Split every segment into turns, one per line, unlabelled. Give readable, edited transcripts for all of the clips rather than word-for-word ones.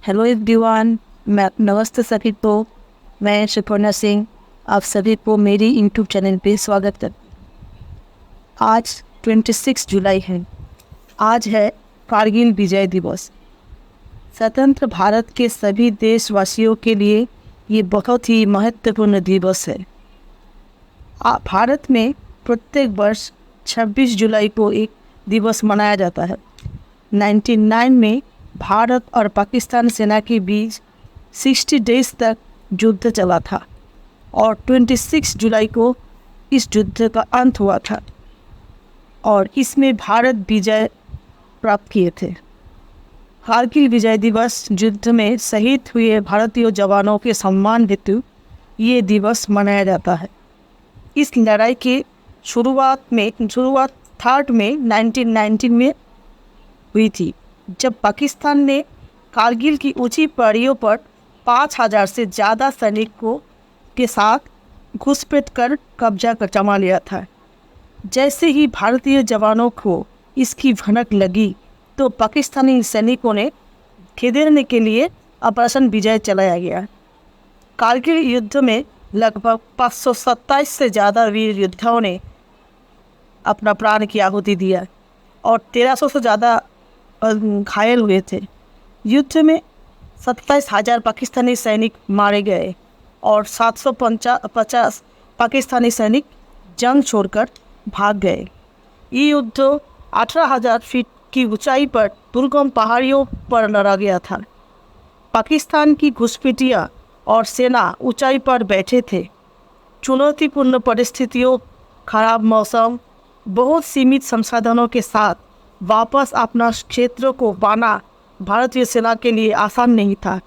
Hello everyone, मैं नमस्ते सभी को। मैं सुपर्णा सिंह आप सभी को मेरी यूट्यूब चैनल पे स्वागत करती हूँ। आज 26 जुलाई है। आज है कारगिल विजय दिवस। स्वतंत्र भारत के सभी देशवासियों के लिए ये बहुत ही महत्वपूर्ण दिवस है। भारत में प्रत्येक वर्ष 26 जुलाई को एक दिवस मनाया जाता है। 1999 में भारत और पाकिस्तान सेना के बीच 60 डेज तक युद्ध चला था और 26 जुलाई को इस युद्ध का अंत हुआ था और इसमें भारत विजय प्राप्त किए थे। कारगिल विजय दिवस युद्ध में शहीद हुए भारतीय जवानों के सम्मान हेतु ये दिवस मनाया जाता है। इस लड़ाई की शुरुआत 3 मई 1919 में हुई थी, जब पाकिस्तान ने कारगिल की ऊंची पहाड़ियों पर 5000 से ज़्यादा सैनिकों के साथ घुसपैठ कर कब्जा जमा लिया था। जैसे ही भारतीय जवानों को इसकी भनक लगी तो पाकिस्तानी सैनिकों ने खदेड़ने के लिए ऑपरेशन विजय चलाया गया। कारगिल युद्ध में लगभग 527 से ज़्यादा वीर योद्धाओं ने अपना प्राण की आहुति दिया और 1300 से ज़्यादा घायल हुए थे। युद्ध में 27,000 पाकिस्तानी सैनिक मारे गए और 750 पाकिस्तानी सैनिक जंग छोड़कर भाग गए। ये युद्ध 18,000 फीट की ऊंचाई पर दुर्गम पहाड़ियों पर लड़ा गया था। पाकिस्तान की घुसपैठियाँ और सेना ऊंचाई पर बैठे थे। चुनौतीपूर्ण परिस्थितियों, खराब मौसम, बहुत सीमित संसाधनों के साथ वापस अपना क्षेत्रों को पाना भारतीय सेना के लिए आसान नहीं था,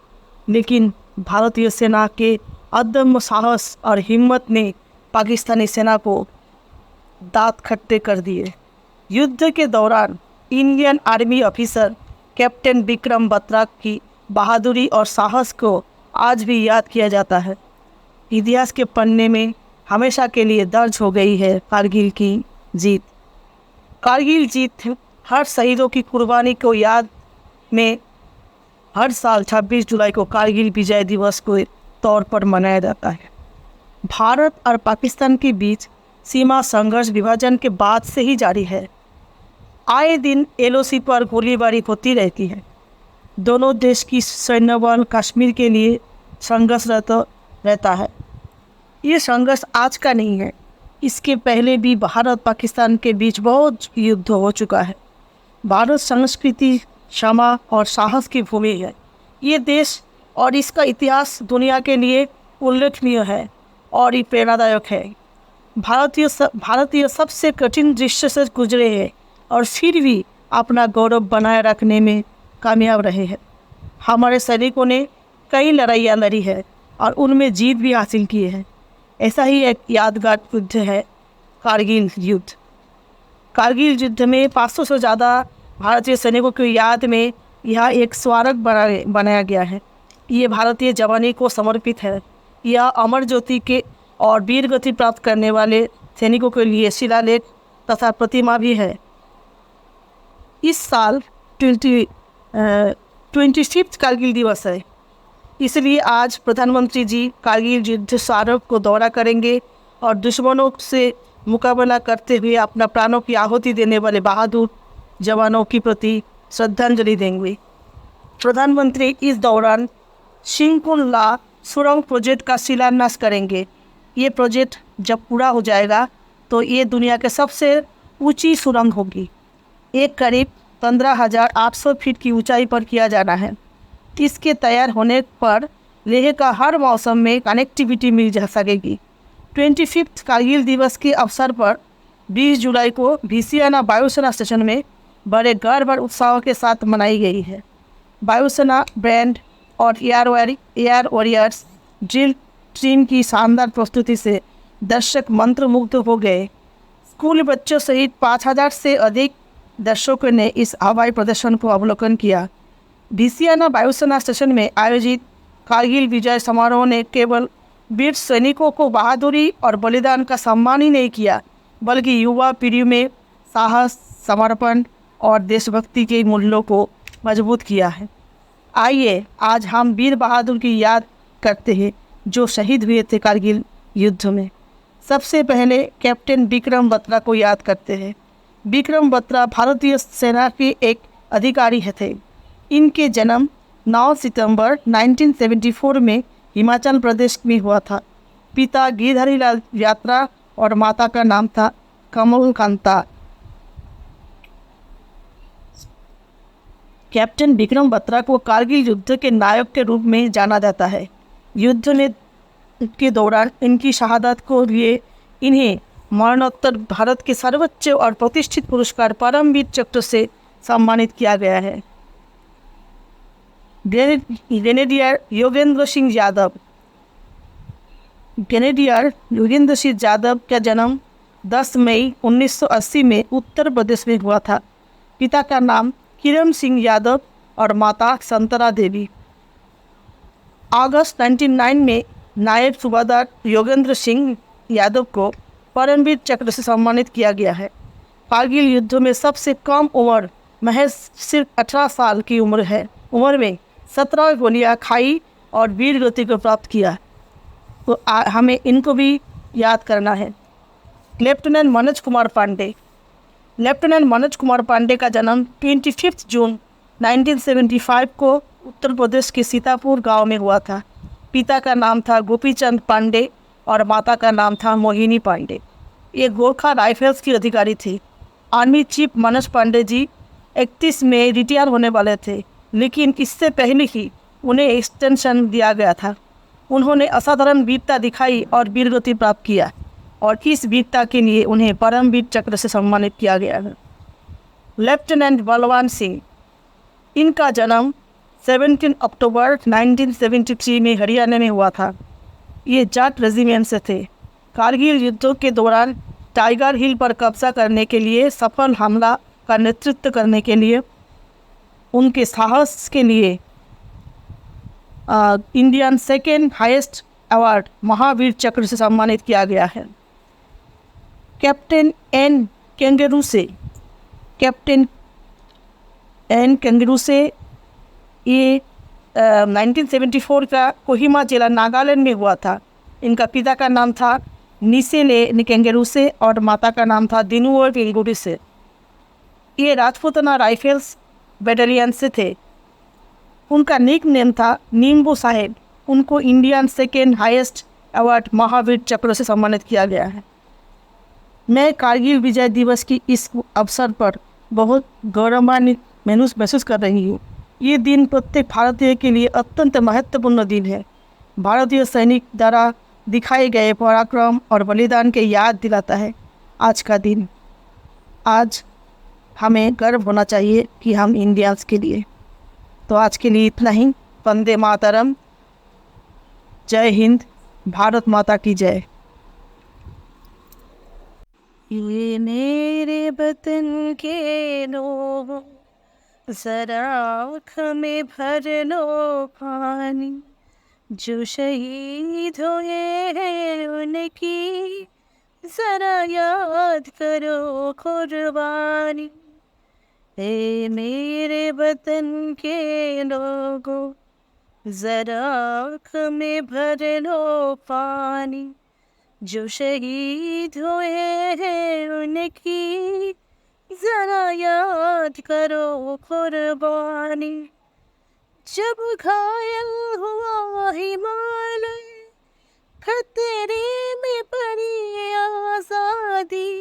लेकिन भारतीय सेना के अदम्य साहस और हिम्मत ने पाकिस्तानी सेना को दांत खट्टे कर दिए। युद्ध के दौरान Indian army officer captain Vikram Batra की बहादुरी और साहस को आज भी याद किया जाता है। इतिहास के पन्ने में हमेशा के लिए दर्ज हो गई है कारगिल की जीत। कारगिल जीत हर शहीदों की कुर्बानी को याद में हर साल 26 जुलाई को कारगिल विजय दिवस के तौर पर मनाया जाता है। भारत और पाकिस्तान के बीच सीमा संघर्ष विभाजन के बाद से ही जारी है। आए दिन LOC पर गोलीबारी होती रहती है। दोनों देश की सैन्य बल कश्मीर के लिए संघर्षरत रहता है। ये संघर्ष आज का नहीं है, इसके पहले भी भारत पाकिस्तान के बीच बहुत युद्ध हो चुका है। भारत संस्कृति, क्षमा और साहस की भूमि है। ये देश और इसका इतिहास दुनिया के लिए उल्लेखनीय है और ये प्रेरणादायक है। भारतीय सबसे कठिन दृश्य से गुजरे हैं और फिर भी अपना गौरव बनाए रखने में कामयाब रहे हैं। हमारे सैनिकों ने कई लड़ाइयाँ लड़ी है और उनमें जीत भी हासिल की है। ऐसा ही एक यादगार युद्ध है कारगिल युद्ध। कारगिल युद्ध में 500 से ज़्यादा भारतीय सैनिकों की याद में यह एक स्मारक बनाया गया है। ये भारतीय जवानी को समर्पित है। यह अमर ज्योति के और वीर गति प्राप्त करने वाले सैनिकों के लिए शिलालेख तथा प्रतिमा भी है। इस साल 25 कारगिल दिवस है, इसलिए आज प्रधानमंत्री जी कारगिल युद्ध स्मारक को दौरा करेंगे और दुश्मनों से मुकाबला करते हुए अपना प्राणों की आहुति देने वाले बहादुर जवानों के प्रति श्रद्धांजलि देंगे। प्रधानमंत्री इस दौरान सिंकुला सुरंग प्रोजेक्ट का शिलान्यास करेंगे। ये प्रोजेक्ट जब पूरा हो जाएगा तो ये दुनिया के सबसे ऊंची सुरंग होगी। एक करीब 15,800 फीट की ऊंचाई पर किया जाना है। इसके तैयार होने पर लेह का हर मौसम में कनेक्टिविटी मिल जा सकेगी। 25 कारगिल दिवस के अवसर पर 20 जुलाई को भिसियाना वायुसेना स्टेशन में बड़े गर्व और उत्साह के साथ मनाई गई है। वायुसेना बैंड और एयर वॉरियर्स ड्रिल टीम की शानदार प्रस्तुति से दर्शक मंत्रमुग्ध हो गए। स्कूल बच्चों सहित 5000 से अधिक दर्शकों ने इस हवाई प्रदर्शन को अवलोकन किया। भिसियाना वायुसेना स्टेशन में आयोजित कारगिल विजय समारोह ने केवल वीर सैनिकों को बहादुरी और बलिदान का सम्मान ही नहीं किया, बल्कि युवा पीढ़ी में साहस, समर्पण और देशभक्ति के मूल्यों को मजबूत किया है। आइए आज हम वीर बहादुर की याद करते हैं जो शहीद हुए थे कारगिल युद्ध में। सबसे पहले कैप्टन विक्रम बत्रा को याद करते हैं। विक्रम बत्रा भारतीय सेना के एक अधिकारी थे। इनके जन्म 9 सितंबर 1974 में हिमाचल प्रदेश में हुआ था। पिता गिरधारी लाल यात्रा और माता का नाम था कमल कांता। कैप्टन विक्रम बत्रा को कारगिल युद्ध के नायक के रूप में जाना जाता है। युद्ध में के दौरान इनकी शहादत को लिए इन्हें मरणोत्तर भारत के सर्वोच्च और प्रतिष्ठित पुरस्कार परमवीर चक्र से सम्मानित किया गया है। ग्रेनेडियर योगेंद्र सिंह यादव। ग्रेनेडियर योगेंद्र सिंह यादव का जन्म 10 मई 1980 में उत्तर प्रदेश में हुआ था। पिता का नाम किरण सिंह यादव और माता संतरा देवी। अगस्त 1999 में नायब सूबादार योगेंद्र सिंह यादव को परमवीर चक्र से सम्मानित किया गया है। कारगिल युद्ध में सबसे कम उम्र महज सिर्फ 18 साल की उम्र में 17 गोलियां खाई और वीर गति को प्राप्त किया। तो हमें इनको भी याद करना है। लेफ्टिनेंट मनोज कुमार पांडे। लेफ्टिनेंट मनोज कुमार पांडे का जन्म 25 जून 1975 को उत्तर प्रदेश के सीतापुर गांव में हुआ था। पिता का नाम था गोपीचंद पांडे और माता का नाम था मोहिनी पांडे। ये गोरखा राइफल्स की अधिकारी थी। आर्मी चीफ मनोज पांडे जी 31 में रिटायर होने वाले थे, लेकिन इससे पहले ही उन्हें एक्सटेंशन दिया गया था। उन्होंने असाधारण वीरता दिखाई और वीरगति प्राप्त किया और इस वीरता के लिए उन्हें परमवीर चक्र से सम्मानित किया गया है। लेफ्टिनेंट बलवान सिंह। इनका जन्म 17 अक्टूबर 1973 में हरियाणा में हुआ था। ये जाट रेजिमेंट से थे। कारगिल युद्धों के दौरान टाइगर हिल पर कब्जा करने के लिए सफल हमला का नेतृत्व करने के लिए उनके साहस के लिए Indian second highest award Mahavir चक्र से सम्मानित किया गया है। कैप्टन एन कैंगरू से ये 1974 का कोहिमा जिला नागालैंड में हुआ था। इनका पिता का नाम था निसेले कैंगरू से और माता का नाम था दिनुअर कैंगरू से। ये राजपूताना राइफल्स बैटालियन से थे। उनका निक नेम था नींबू साहेब। उनको Indian second highest award Mahavir चक्र से सम्मानित किया गया है। मैं कारगिल विजय दिवस की इस अवसर पर बहुत गौरवान्वित महसूस कर रही हूँ। ये दिन प्रत्येक भारतीय के लिए अत्यंत महत्वपूर्ण दिन है। भारतीय सैनिक द्वारा दिखाए गए पराक्रम और बलिदान के याद दिलाता है आज का दिन। आज हमें गर्व होना चाहिए कि हम इंडियंस के लिए। तो आज के लिए इतना ही। वंदे मातरम। जय हिंद। भारत माता की जय। ये मेरे वतन के लोगों जरा आँख में भर लो पानी, जो शहीद हुए हैं उनकी जरा याद करो कुर्बानी। ए मेरे वतन के लोगों जरा आँख में भर लो पानी, जो शहीद हुए हैं उनकी जरा याद करो कुर्बानी। जब घायल हुआ हिमालय खतरे में पड़ी आज़ादी,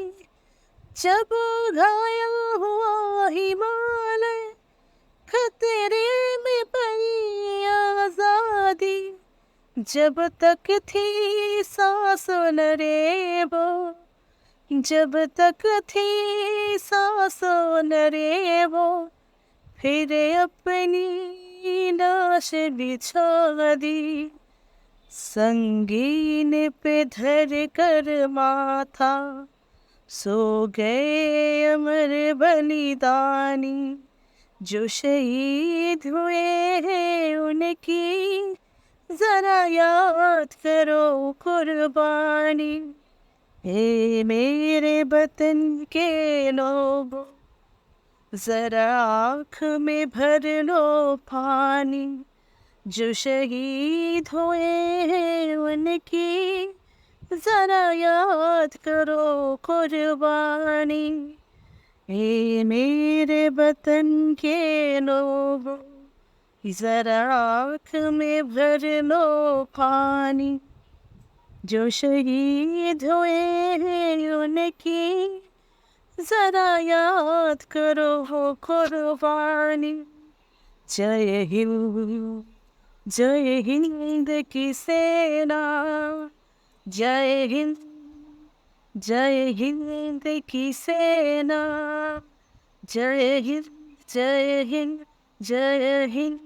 जब घायल हुआ हिमालय खतरे में पड़ी आज़ादी, जब तक थी सांसों न रे वो, जब तक थी सांसों न रे वो, फिर अपनी लाश बिछा दी, संगीन पे धर कर माथा सो गए अमर बलिदानी, जो शहीद हुए हैं उनकी जरा याद करो कुर्बानी। ए मेरे वतन के लोगों जरा आँख में भर लो पानी, जो शहीद हुए हैं उनकी जरा याद करो कुर्बानी। ए मेरे वतन के लोगों, जरा आँख में भर लो पानी, जो शहीद हुए हैं उनकी जरा याद करो वो कुर्बानी। जय हिंद, जय हिंद की सेना, जय हिंद, जय हिंद की सेना, जय हिंद, जय हिंद, जय हिंद।